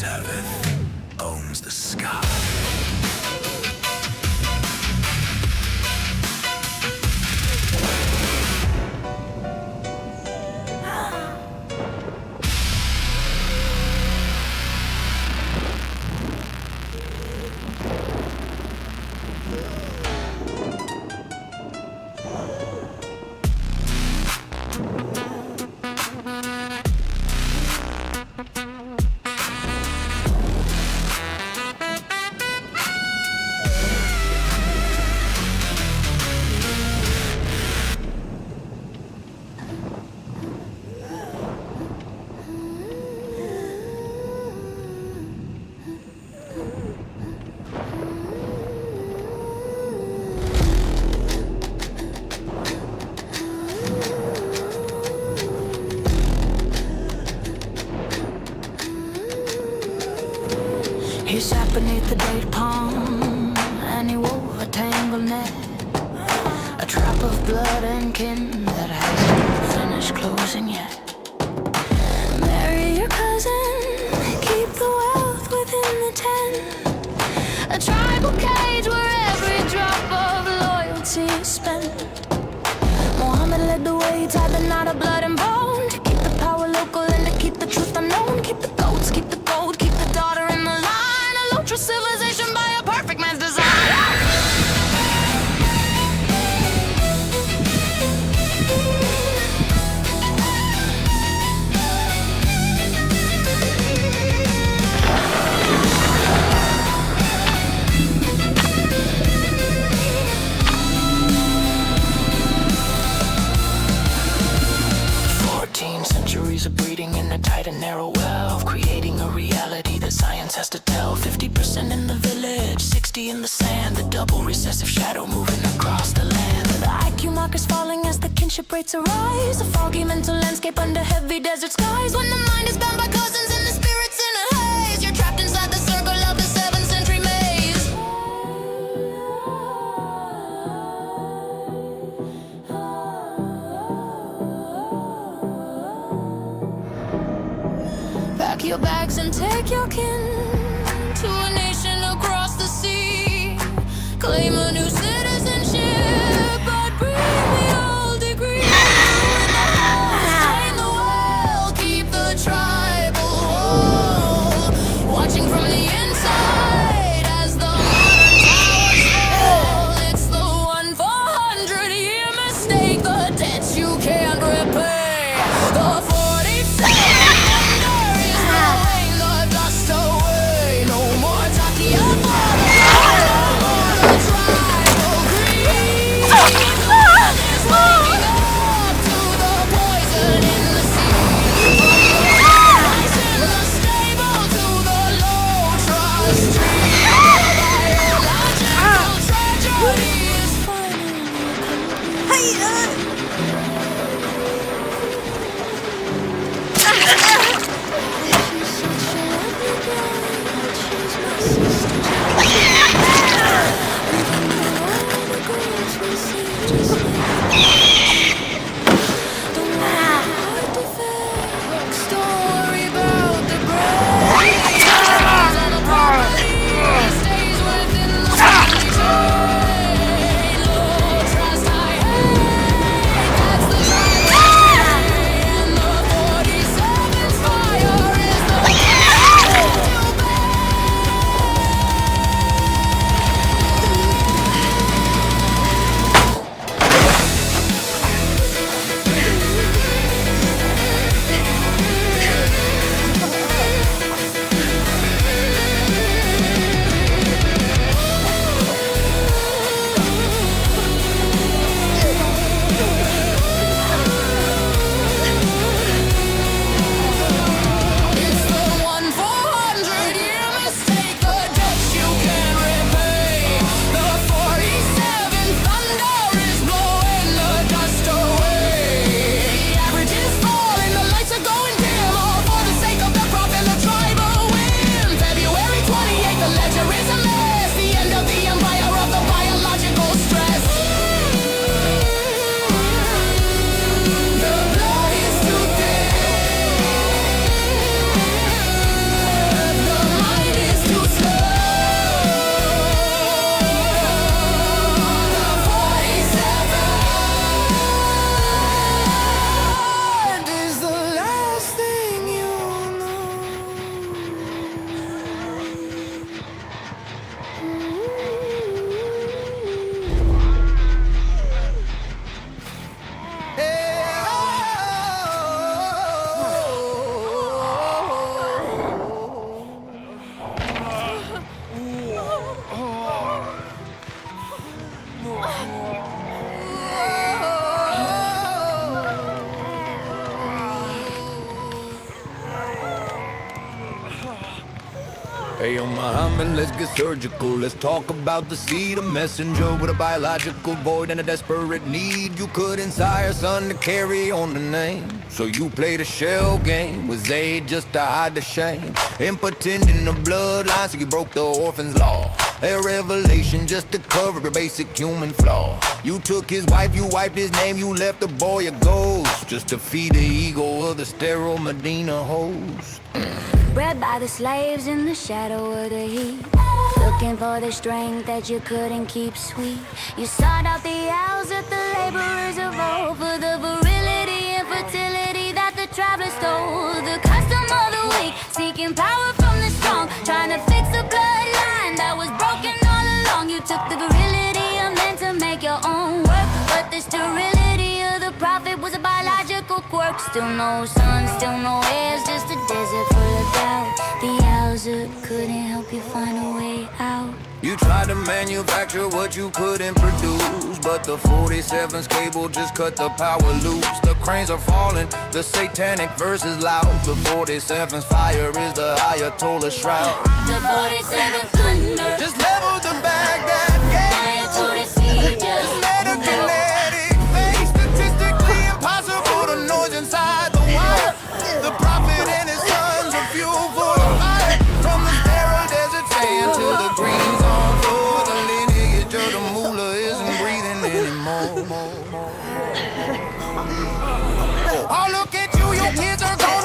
haveth owns the sky. He sat beneath the date palm, and he wove a tangled net, a trap of blood and kin that hasn't finished closing yet. Marry your cousin, keep the wealth within the tent, a tribal cage where every drop of loyalty is spent. Muhammad led the way, tied the knot of blood and bone, to keep the power local and to keep the truth unknown. Keep the goats, keep the gold, keep the daughter in the line. Ultra civilization by a perfect man's design. Centuries of breeding in a tight and narrow well, creating a reality that science has to tell. 50% in the village, 60 in the sand, the double recessive shadow moving across the land. The IQ markers falling as the kinship rates arise, a foggy mental landscape under heavy desert skies. When the mind is bound by cousins and the spirits in a haze, you're trapped inside the circle of the 7th century maze. Pack your bags and take your kin to a nation across the sea. Claim a new citizenship, but bring the old degree. In the house, drain the well, keep the tribal whole. Watching from the inside as the modern towers fall. It's the 1-400-year mistake, the debts you can't repay. The 47 Hey, yo, Muhammad, let's get surgical. Let's talk about the seed, a messenger with a biological void and a desperate need. You couldn't sire son to carry on the name, so you played a shell game with Zayd just to hide the shame. Impotent in the bloodline, so you broke the orphan's law. A revelation just to cover a basic human flaw. You took his wife, you wiped his name, you left the boy a ghost, just to feed the ego of the sterile Medina host. Bred by the slaves in the shadow of the heat, looking for the strength that you couldn't keep sweet. You sought out the owls that the laborers of old, for the virility and fertility that the travelers stole. The custom of the weak, seeking power from the strong, trying to fix a bloodline that was broken all along. You took the virility of men to make your own work, but the sterility of the prophet was a biological quirk. Still no sun, still no heirs, just a desert full of doubt. The owls couldn't help you find a way out. You tried to manufacture what you couldn't produce, but the 47's cable just cut the power loose. The cranes are falling, the satanic verse is loud. The 47's fire is the Ayatollah shroud. The 47th thunder Just level the Baghdad gate. Just let a kinetic face. Statistically impossible, the noise inside the wire. The prophet and his sons are fuel for the fire. From the sterile desert sand to the green zone floor, the lineage of the mullah isn't breathing anymore. Oh, look at you, your kids are going